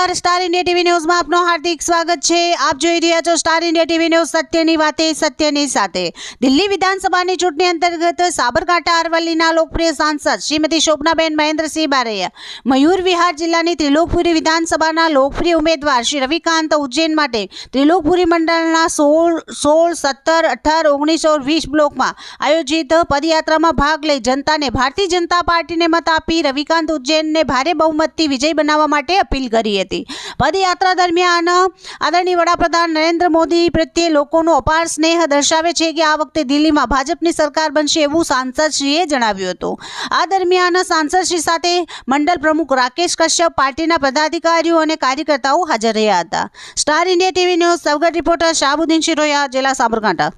નમસ્કાર star India TV ન્યૂઝમાં આપનું હાર્દિક સ્વાગત છે। આપ જોઈ રહ્યા છો સ્ટાર ઇન્ડિયા ટીવી ન્યૂઝ, સત્યની વાતે સત્યની સાથે। દિલ્હી વિધાનસભાની ચૂંટણી અંતર્ગત સાબરકાંઠા અરવલ્લીના લોકપ્રિય સાંસદ શ્રીમતી શોભનાબેન મહેન્દ્રસિંહ બારૈયા મયુર વિહાર જિલ્લાની ત્રિલોકપુરી વિધાનસભાના લોકપ્રિય ઉમેદવાર શ્રી રવિકાંત ઉજ્જૈન માટે ત્રિલોકપુરી મંડળના 16, 17, 18, 19 और 20 બ્લોકમાં આયોજિત પદયાત્રામાં ભાગ લઈ જનતાને ભારતીય જનતા પાર્ટીને મત આપી રવિકાંત ઉજ્જૈનને ભારે બહુમતથી વિજય બનાવવા માટે અપીલ કરી હતી। પદયાત્રા દરમિયાન આદરણીય વડાપ્રધાન નરેન્દ્ર મોદી પ્રત્યે લોકોનો અપાર સ્નેહ દર્શાવે છે કે આ વખતે દિલ્હીમાં ભાજપની સરકાર બનશે એવું સાંસદશ્રીએ જણાવ્યું હતું। આ દરમિયાન સાંસદશ્રી સાથે મંડળ પ્રમુખ રાકેશ કશ્યપ, પાર્ટીના પદાધિકારીઓ અને કાર્યકર્તાઓ હાજર રહ્યા હતા। Star India TV news Savgadh reporter Shahbuddin Shiroya, જિલ્લા સાબરકાંઠા।